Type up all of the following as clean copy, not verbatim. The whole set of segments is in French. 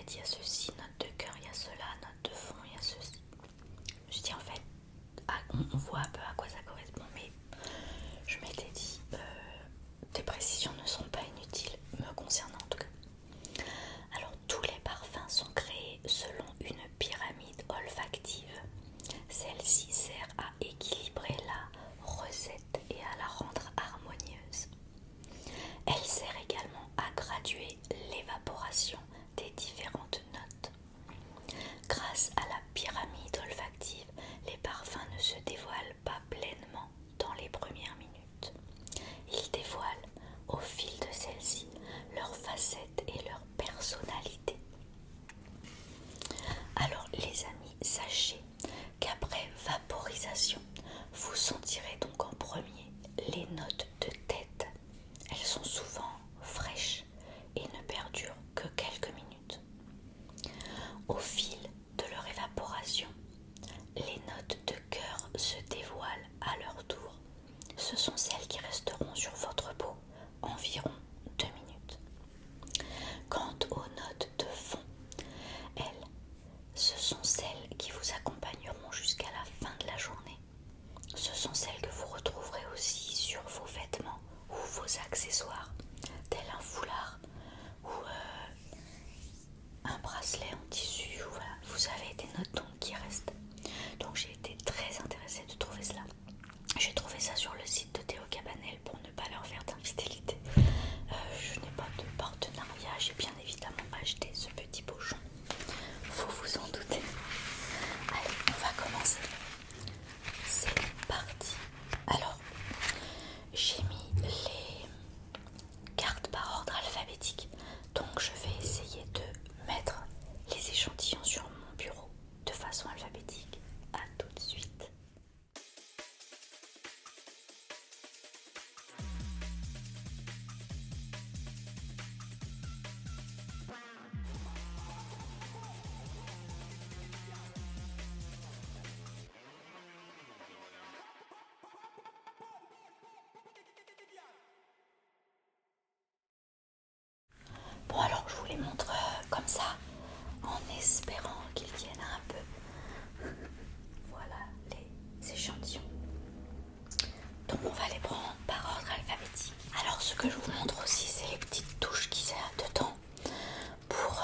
il y a ceci, note de cœur, il y a cela, note de fond, il y a ceci. Je me suis dit en fait, on voit un peu à quoi ça correspond, mais je m'étais dit, tes précisions ne seront pas inutiles, me concernant en tout cas. Alors tous les parfums sont créés selon une pyramide olfactive. Celle-ci sert à équilibrer la recette et à la rendre harmonieuse. Elle sert également à graduer l'évaporation des différentes notes. Grâce à la pyramide olfactive, les parfums ne se dévoilent pas pleinement dans les premières minutes. Ils dévoilent au fil de celle-ci leurs facettes et leur personnalité. Alors les amis, sachez qu'après vaporisation, vous sentirez donc en premier les notes de tête. Elles sont souvent fraîches et ne perdurent que quelques minutes. Au fil de leur évaporation, les notes de cœur se dévoilent à leur tour. Ce sont celles qui resteront sur votre peau environ 2 minutes. Quant aux notes de fond, elles, ce sont celles qui vous accompagneront jusqu'à la fin de la journée. Ce sont celles que vous retrouverez aussi sur vos vêtements ou vos accessoires, tel un foulard ou un bracelet en tissu. Ou voilà, vous avez des notes donc qui restent. Donc j'ai été très intéressée de trouver cela. J'ai trouvé ça sur le site de Théo Cabanel pour ne pas leur faire d'infidélité. Je n'ai pas de partenariat, j'ai bien évidemment acheté ce petit pochon. Faut vous en douter. Allez, on va commencer. C'est parti. Alors, j'ai mis les cartes par ordre alphabétique. Donc je vais essayer de mettre les échantillons sur mon bureau de façon alphabétique. À tout de suite. Bon alors je vous les montre comme ça, en espérant qu'ils tiennent un peu. Voilà les échantillons. Donc on va les prendre par ordre alphabétique. Alors ce que je vous montre aussi, c'est les petites touches qui servent dedans pour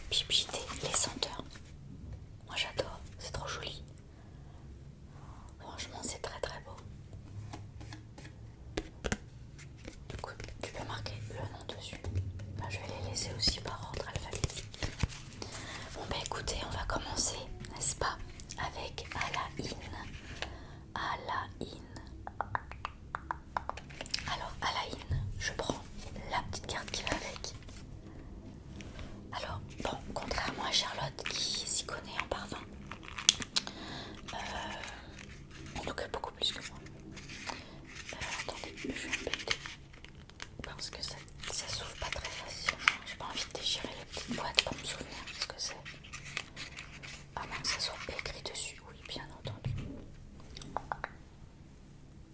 pipiter les senteurs. Moi j'adore, c'est trop joli. Franchement c'est très très beau. Du coup tu peux marquer le nom dessus. Là, je vais les laisser aussi par ordre alphabétique. Bon bah écoutez, on va commencer, n'est-ce pas, avec Alain. Alain. Alors Alain, je prends la petite carte qui va avec. Alors bon, contrairement à Charlotte qui s'y connaît en parfum, en tout cas beaucoup plus que moi. Attendez, je vais embêter parce que ça s'ouvre pas très facilement. J'ai pas envie de déchirer les petites boîtes pour me souvenir de ce que c'est. À moins que ça soit écrit dessus, oui, bien entendu.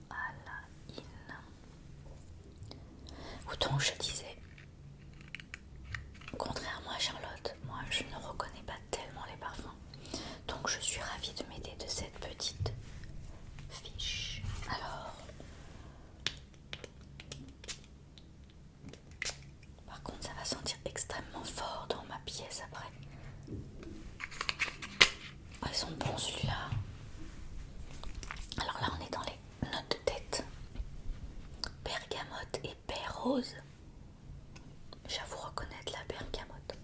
Alain. Ou donc je disais, contrairement à Charlotte, moi je ne reconnais pas tellement les parfums. Donc je suis ravie de m'aider de cette petite fiche. Alors, par contre ça va sentir extrêmement fort dans ma pièce après. Oh, ils sont bons celui-là. Alors là on est dans les notes de tête. Bergamote et baie rose. J'avoue reconnaître la bergamote.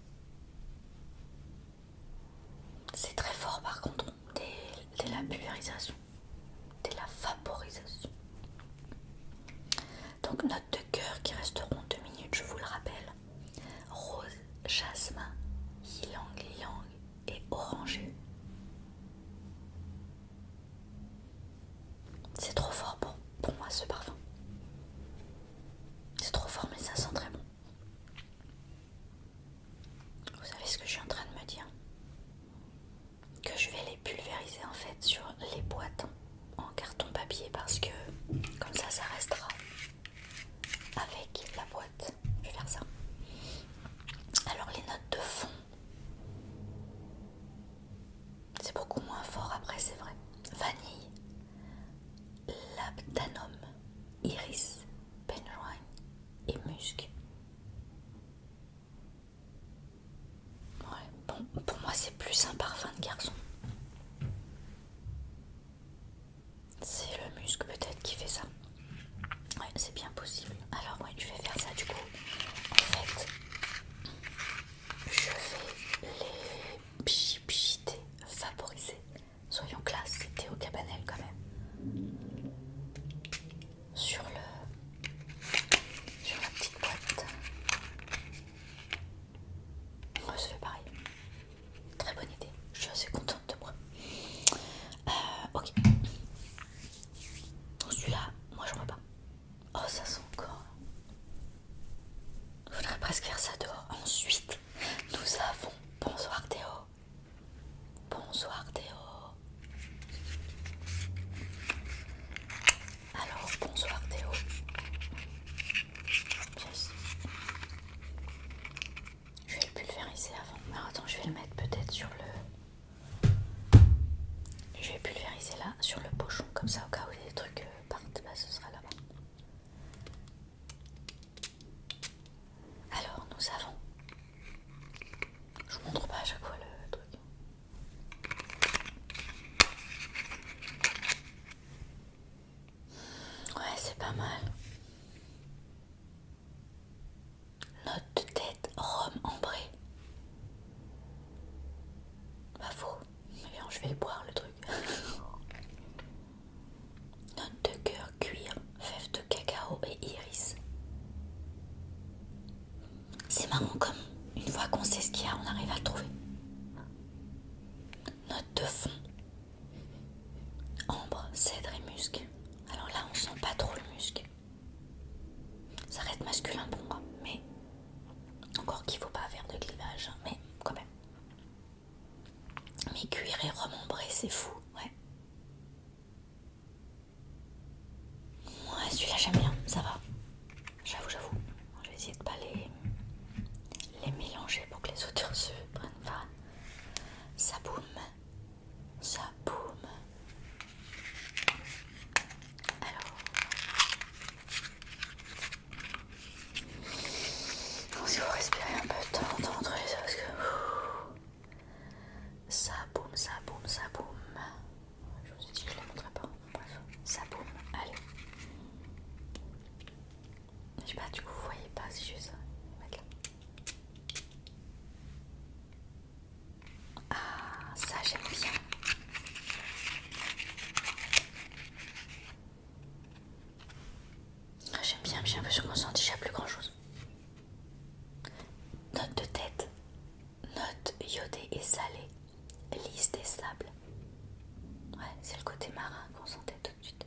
C'est très fort par contre, dès la pulvérisation, dès la vaporisation. Donc notes de cœur qui resteront 2 minutes, je vous le rappelle. Rose, jasmin, ylang-ylang et orangé. C'est trop fort pour moi ce parfum. C'est trop fort mais ça sent très bon. Vous savez ce que je suis en train de me dire? Que je vais les pulvériser en fait sur les boîtes en carton papier parce que comme ça restera avec la plus un parfum de garçon. C'est le musc peut-être qui fait ça. Ouais, c'est bien possible. Alors ouais, je vais faire ça du coup. En fait, je vais les pchiter, vaporiser. Soyons classe, c'était au Cabanel quand même. Sur la petite boîte. Ouais, ça fait pareil. Très bonne idée. Je suis assez contente de moi. Ok. Celui-là, moi j'en veux pas. Oh, ça sent encore. Il faudrait presque faire ça dehors. Ensuite, nous avons Bonsoir Théo. Bonsoir Théo. Alors, bonsoir Théo. Bien ici. Je vais le pulvériser avant. Alors attends, je vais le mettre peut-être sur le... Je vais pulvériser là, sur le pochon, comme ça au cas où les trucs partent, bah, ce sera là-bas. Alors, nous avons... Je vous montre pas à chaque fois le truc. Ouais, c'est pas mal. Note de tête, rhum ambré. Pas faux. Mais bien, je vais le boire le truc. Note de cœur, cuir, fève de cacao et iris. C'est marrant comme une fois qu'on sait ce qu'il y a, on arrive à le trouver. Note de fond, ambre, cèdre et musc. Alors là, on sent pas trop le musc. Ça reste masculin pour moi, mais encore qu'il faut pas faire de clivage, hein, mais quand même. Mais cuir et rhum ambré, c'est fou, ouais. Ouais, celui-là j'aime bien, ça va. J'avoue. Je vais essayer de pas les mélanger pour que les odeurs se prennent pas. Ça boum. Alors, si vous respirez un peu de temps entre les os, parce que ça boum. Je vous ai dit que je ne les montrerai pas. Bref, ça boum. Allez. Je sais pas, du coup, vous voyez pas si je fais ça. Mettre là. Ah, ça j'aime bien. J'aime bien, mais j'ai l'impression qu'on sent déjà plus grand chose. Note de tête. Note iodée et salée. Lisse des sables. Ouais, c'est le côté marin qu'on sentait tout de suite.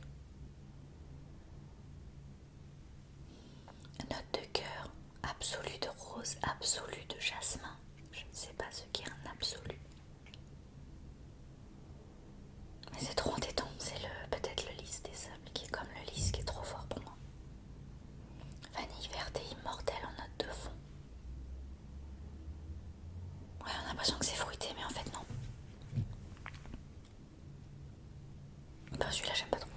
Note de cœur. Absolu de rose, absolu de jasmin. Je ne sais pas ce qu'est un absolu. Mais c'est trop entêtant. C'est peut-être le lys des sables qui est comme le lys qui est trop fort pour moi. Vanille verte et immortelle en note de fond. Ouais, on a l'impression que c'est fruité, mais en fait non. Ben, celui-là j'aime pas trop.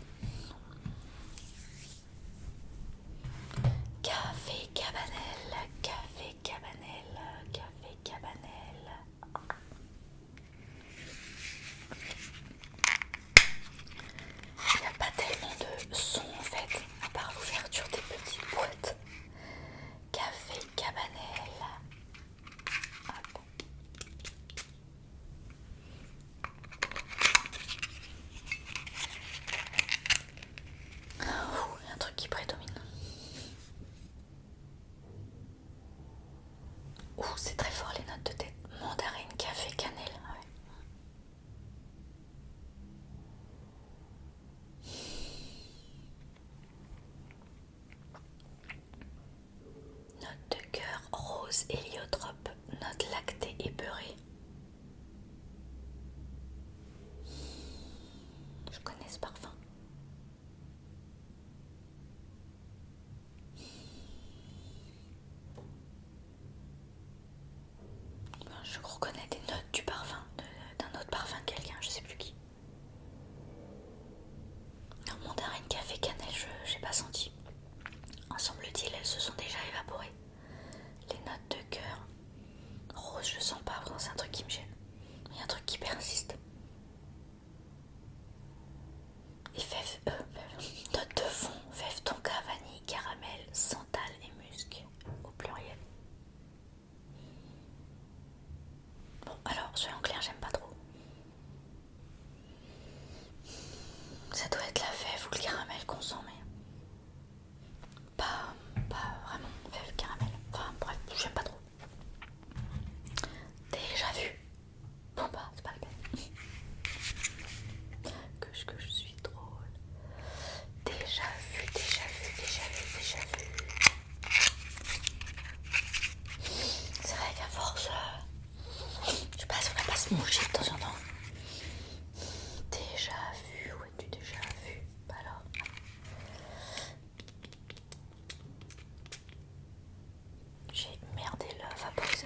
Café Cabanel. Il n'y a pas tellement de son en fait, à part l'ouverture des petites boîtes. Café Cabanel. Hop. Un truc qui prédomine. C'est très fort les notes de tête. Mandarine, café, cannelle. Ouais. Note de cœur, rose, héliotrope. Note lactée et beurrée. Je connais ce parfum. Je reconnais des notes du parfum, d'un autre parfum de quelqu'un, je sais plus qui. Alors, mandarine, café, cannelle, je n'ai pas senti. Semble-t-il, elles se sont déjà évaporées. Les notes de cœur, rose, je sens pas, c'est un truc qui me gêne. Il y a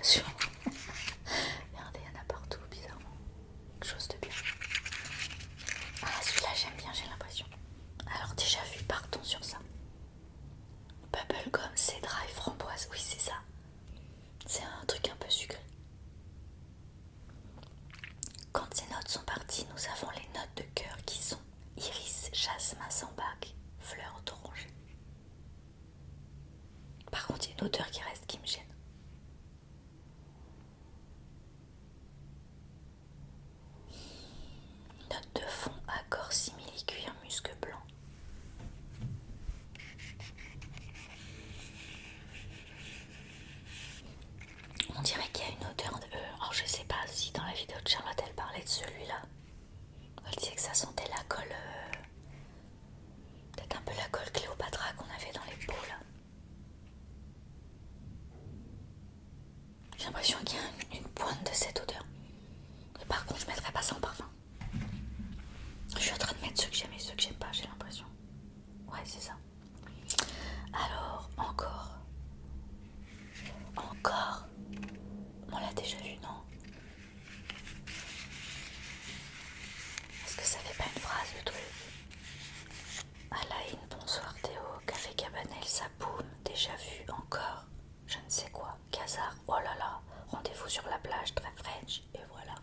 bien sûr. Regardez, il y en a partout, bizarrement. Quelque chose de bien. Ah, celui-là, j'aime bien, j'ai l'impression. Alors, déjà vu, partons sur ça. Bubblegum, cédra et framboise. Oui, c'est ça. C'est un truc un peu sucré. Quand ces notes sont parties, nous avons les notes de cœur qui sont iris, jasmin, sambac, fleurs d'oranger. Par contre, il y a une odeur qui reste qui me gêne. Note de fond, accord simili, cuir, musc blanc. On dirait qu'il y a une odeur de... alors je sais pas si dans la vidéo de Charlotte elle parlait de celui-là. Elle disait que ça sentait la colle... peut-être un peu la colle Cléopatra qu'on avait dans les pots là. J'ai l'impression qu'il y a une pointe de cette odeur. Et par contre je mettrais pas ça en parfum. Je suis en train de mettre ceux que j'aime et ceux que j'aime pas, j'ai l'impression. Ouais, c'est ça. Alors, encore. On l'a déjà vu, non? Est-ce que ça fait pas une phrase le truc? Alain, bonsoir Théo, Café Cabanel, ça boum, déjà vu, encore. Je ne sais quoi, Casar, oh là là, rendez-vous sur la plage, très French, et voilà.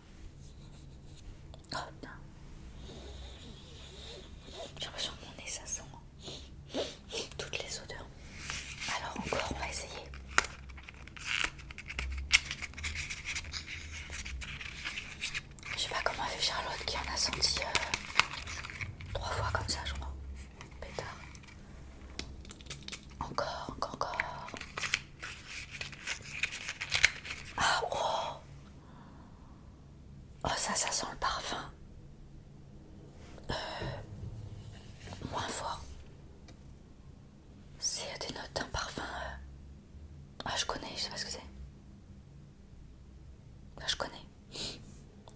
Oh putain. J'ai l'impression que mon nez ça sent toutes les odeurs. Alors encore, on va essayer. Je sais pas comment a fait Charlotte qui en a senti 3 fois comme ça, je crois. Pétard. Encore. Ah, oh. Oh, ça sent le parfum. Moins fort. C'est des notes d'un parfum. Ah, je connais, je sais pas ce que c'est. Ça, je connais.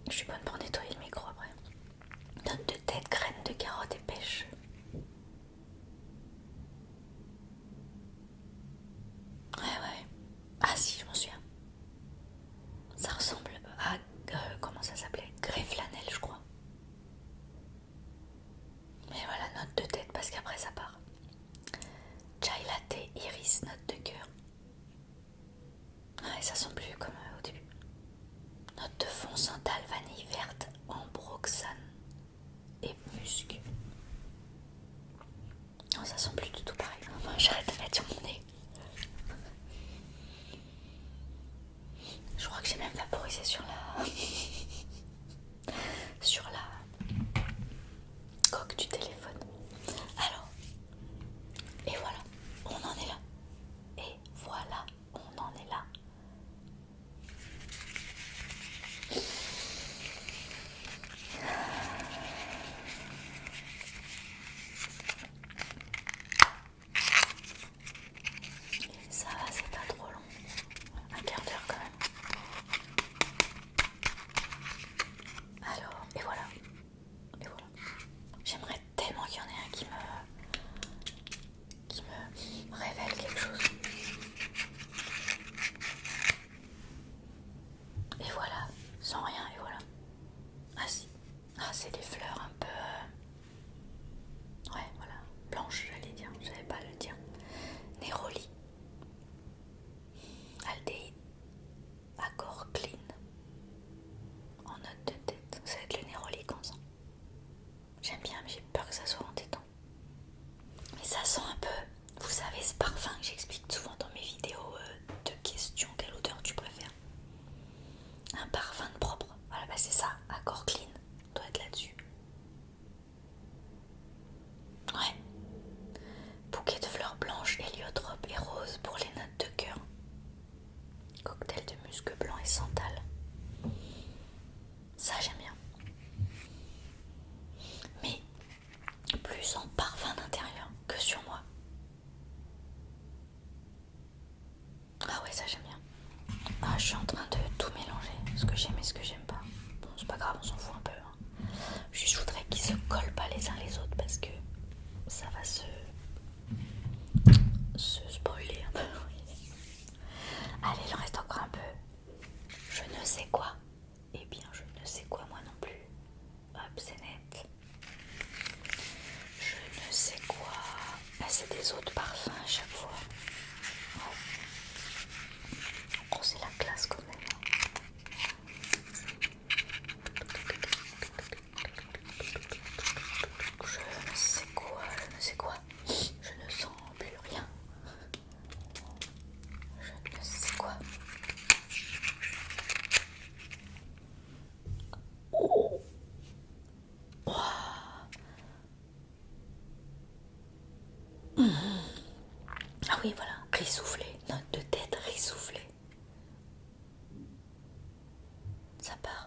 Je suis bonne pour nettoyer le micro après. Note de tête, graines de carotte et pêche. Ouais. Ah si, je m'en souviens. Ça ressemble à... comment ça s'appelait? Grès flanelle, je crois. Mais voilà, note de tête parce qu'après ça part. Chai latte, iris, note de cœur. Ouais, ça sent plus comme au début. Note de fond, santal, vanille verte, ambroxane et musc. Non, ça sent plus du tout pareil. Enfin, j'arrête de mettre sur mon nez. Je crois que j'ai même vaporisé sur la coque du téléphone. Alors, et voilà, on en est là. Et voilà, on en est là. Ça va, c'est pas trop long. Un quart d'heure quand même. Alors, et voilà. J'aimerais tellement qu'il y en ait un qui me révèle quelque chose. Et voilà, sans rien, et voilà. Ah si, c'est des fleurs un peu... ouais, voilà, blanches, j'allais dire, je savais pas le dire. Néroli, aldéhyde, accord clean, en note de tête. Ça va être le néroli qu'on sent. J'aime bien, mais j'ai peur que ça soit entêtant. Mais ça sent un peu, vous savez, ce parfum que j'explique souvent dans mes vidéos de questions, quelle odeur tu préfères. Un parfum de propre. Voilà, bah c'est ça, accord clean, doit être là-dessus. Ouais. Bouquet de fleurs blanches, héliotrope et rose pour les notes de cœur. Cocktail de musc blanc et santal. Ça j'aime bien. Mais plus en parfum d'intérieur que sur moi. Ah ouais, ça j'aime bien. Ah, je suis en train de tout mélanger, ce que j'aime et ce que j'aime pas. Bon, c'est pas grave, on s'en fout un peu. Hein. Je voudrais qu'ils se collent pas les uns les autres parce que ça va se spoiler un peu. Allez, il en reste encore un peu.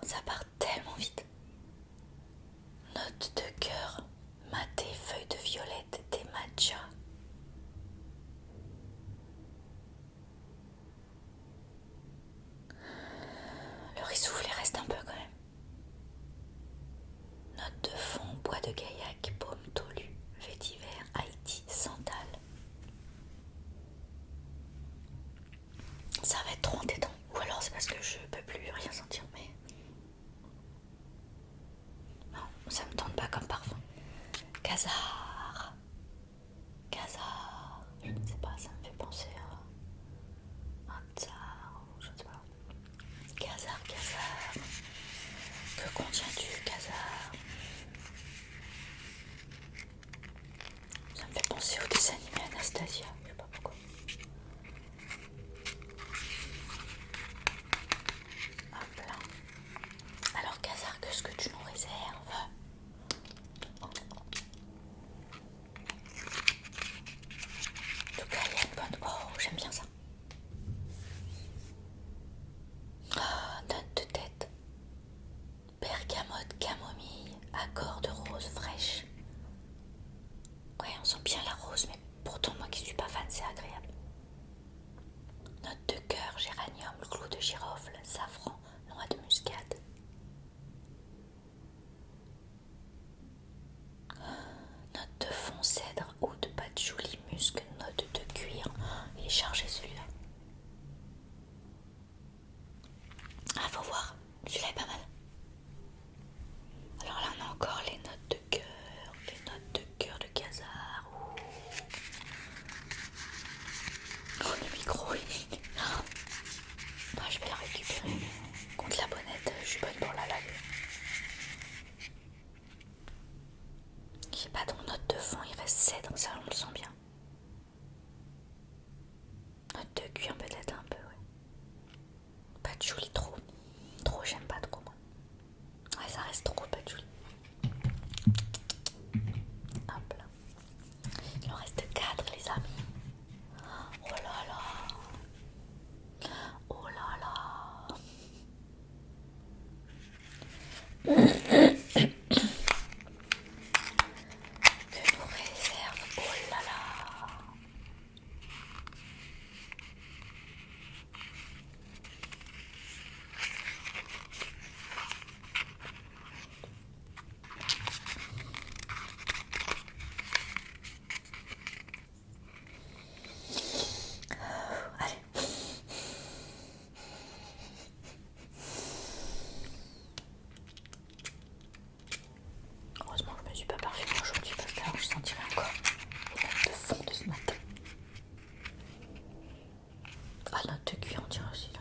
Ça part tellement vite. Note de cœur, maté, feuille de violette, des matcha. Le riz soufflé reste un peu quand même. Note de fond, bois de gaillac, pomme tolue, vétiver, Haïti, santal. Ça va être trop entêtant. Ou alors c'est parce que je peux plus rien sentir, mais... Non, ça me tente pas comme parfum. Casar. Casar. Je ne sais pas, ça me fait penser à un tsar, je ne sais pas. Casar, casar. Que contient-tu, casar? Ça me fait penser au dessin animé Anastasia, je sais pas pourquoi. Hop là. Alors casar, qu'est-ce que tu nous réserves? En tout cas, il y a une bonne... Oh, j'aime bien ça. Ah, note de tête. Bergamote, camomille, accord de rose fraîche. Ouais, on sent bien la rose, mais pourtant moi qui suis pas fan, c'est agréable. Note de cœur, géranium, clou de girofle, safran, noix de muscade. Note de fond, cèdre, oud, patchouli, musc, note de cuir. Il est chargé celui-là. Ah, faut voir, celui-là est pas mal. Alors là, on a encore les notes de cœur de casar. Oh, le micro, bah, je vais la récupérer. Contre la bonnette, je suis bonne pour la laver. J'ai pas dans note de fond, il reste cèdre, ça on le sent bien. Note de cuir peut-être un peu, ouais. Patchouli trop. Trop, j'aime pas trop moi. Ouais, ça reste trop patchouli. Hop là. Il en reste 4 les amis. Oh là là. Oh là là. Que nous réserve. Oh là là. Allez. Heureusement que je me suis pas parfumée aujourd'hui parce que là je sentirais encore les notes de fond de ce matin. Ah, note de cuir on dirait aussi là.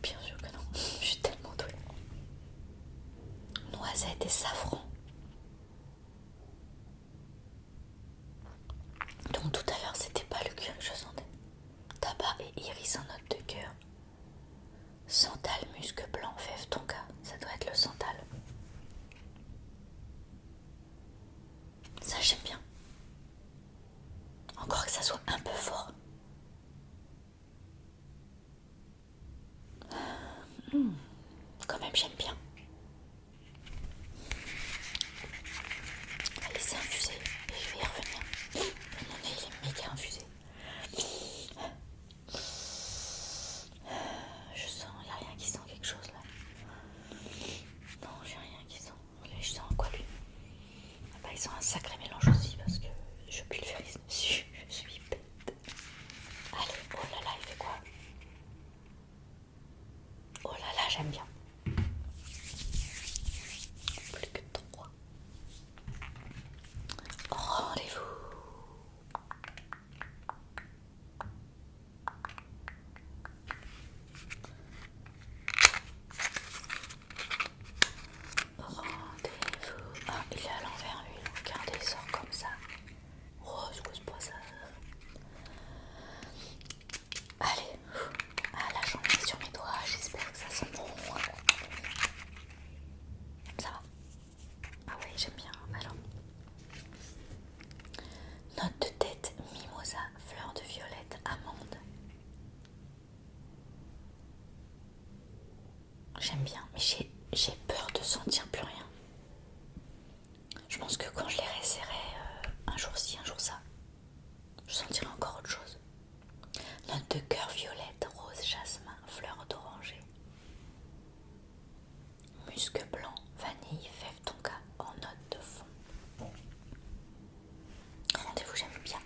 Bien sûr que non, je suis tellement douée. Noisette et safran. Donc tout à l'heure c'était pas le cuir que je sentais. Tabac et iris en note de cœur. Santal, musc blanc, fève tonka. Ça doit être le santal. Ça j'aime bien. Encore que ça soit un peu fort. Quand même j'aime bien. On va laisser infuser et je vais y revenir. Mon nez il est méga infusé. Je sens, il n'y a rien qui sent quelque chose là. Non, j'ai rien qui sent. Je sens quoi lui? Ah bah, il sent un sacré mélange aussi parce que je pulvérise dessus. Je suis bête. Allez, oh là là, il fait quoi? Oh là là, j'aime bien. Plus que 3. Rendez-vous. Ah, il est à l'envers lui. Regardez, il sort comme ça. Oh, c'est quoi ce poisson? Allez. Ah là, j'en ai sur mes doigts. J'espère que ça sent bon. j'aime bien, mais j'ai peur de sentir plus rien. Je pense que quand je les réessayerai un jour ci, un jour ça, je sentirai encore autre chose. Note de cœur violette, rose, jasmin, fleur d'oranger. Musc blanc, vanille, fève tonka en note de fond. Rendez-vous, j'aime bien.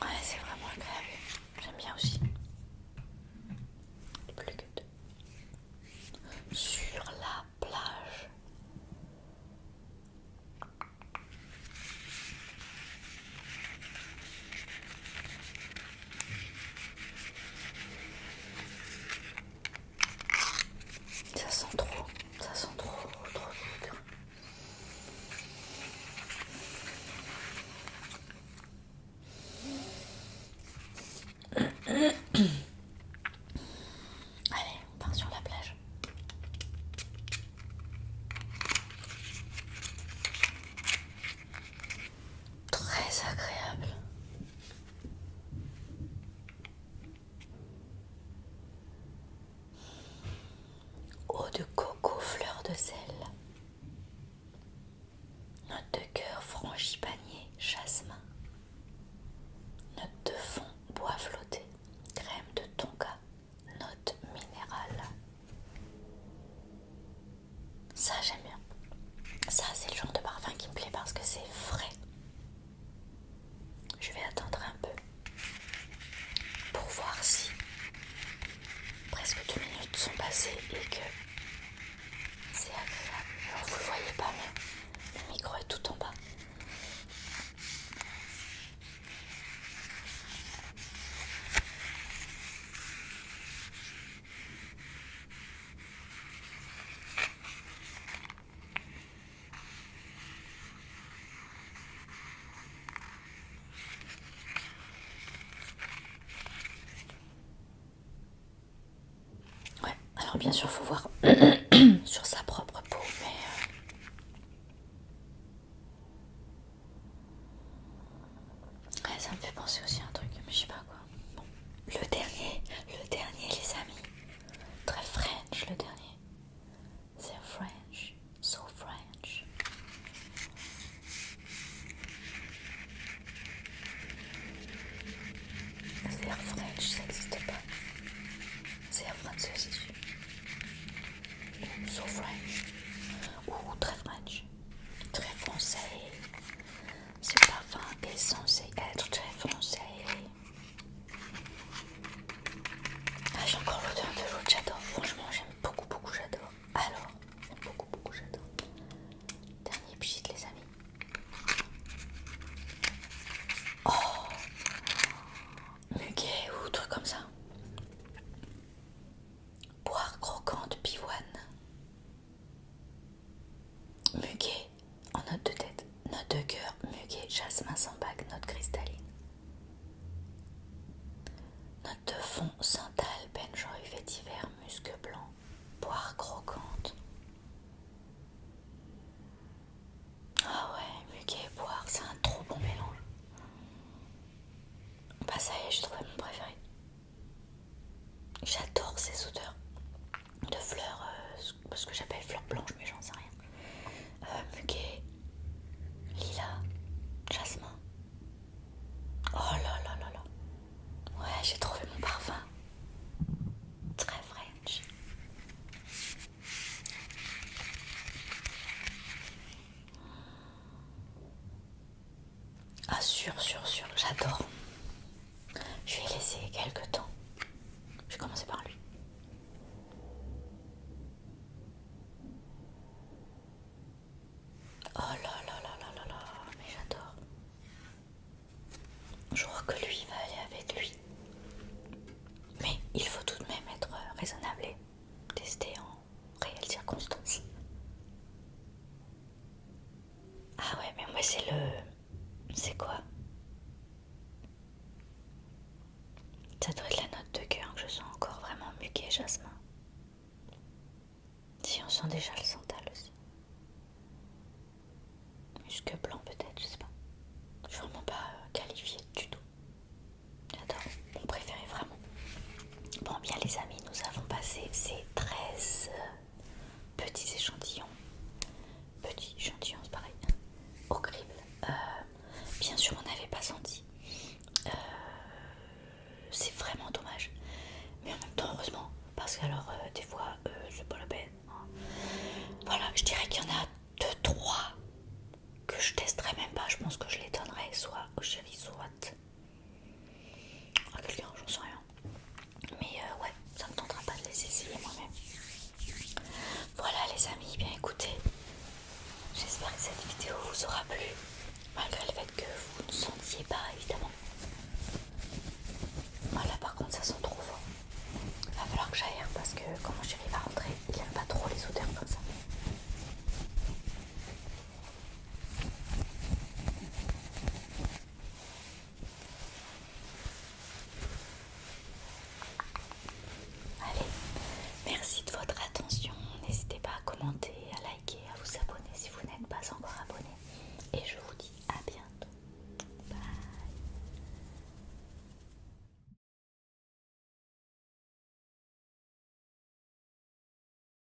Ouais, c'est vraiment agréable. J'aime bien aussi. Plus que deux. Sur la plage. Ça sent trop bon. Allez, on part sur la plage. Très agréable. Eau de coco, fleur de sel. Note de cœur, frangipanier, jasmin. Note de fond, bois flotté. Crème de tonka, note minérale. Ça, j'aime bien. Ça, c'est le genre de parfum qui me plaît parce que c'est frais. Je vais attendre un peu pour voir si presque 2 minutes sont passées et que c'est agréable. Alors vous le voyez pas, mais le micro est tout en bas. Ouais, alors bien sûr, faut voir sur sa propre peau, mais ouais, ça me fait penser aussi à un truc, mais je sais pas quoi. Bon. Le dernier, les amis. Très French, le dernier. C'est French, so French. C'est Air French, ça n'existe pas. C'est Air français aussi. Ou so French. Ou très French. Très français. Ce parfum est censé être très français. Ah, j'ai encore l'odeur de l'autre, j'adore. Franchement, j'aime beaucoup, j'adore. Alors, beaucoup, j'adore. Dernier pchit, les amis. Oh, muguet ou truc comme ça. Poire croquante, pivoine. Muguet en note de tête. Note de cœur, muguet, jasmin sans bague, note cristalline. Note de fond, santal, benjoy, vétiver, musc blanc, poire croquante. Ah ouais, muguet et poire, c'est un trop bon mélange. Bah ça y est, j'ai trouvé mon préféré. J'adore ces odeurs de fleurs, ce que j'appelle fleurs blanches, mais j'en sais rien. Muguet, lilas, jasmin. Oh là là là là. Ouais, j'ai trouvé mon parfum. Très French. Ah sûr, j'adore. Je vais laisser quelques temps. Je vais commencer par lui. Oh là là là là là là, mais j'adore. Je crois que lui va aller avec lui. Mais il faut tout de même être raisonnable et tester en réelles circonstances. Ah ouais, mais moi c'est le... C'est quoi? Ça doit être la note de cœur que je sens encore vraiment muguet jasmin. déjà le sentiment.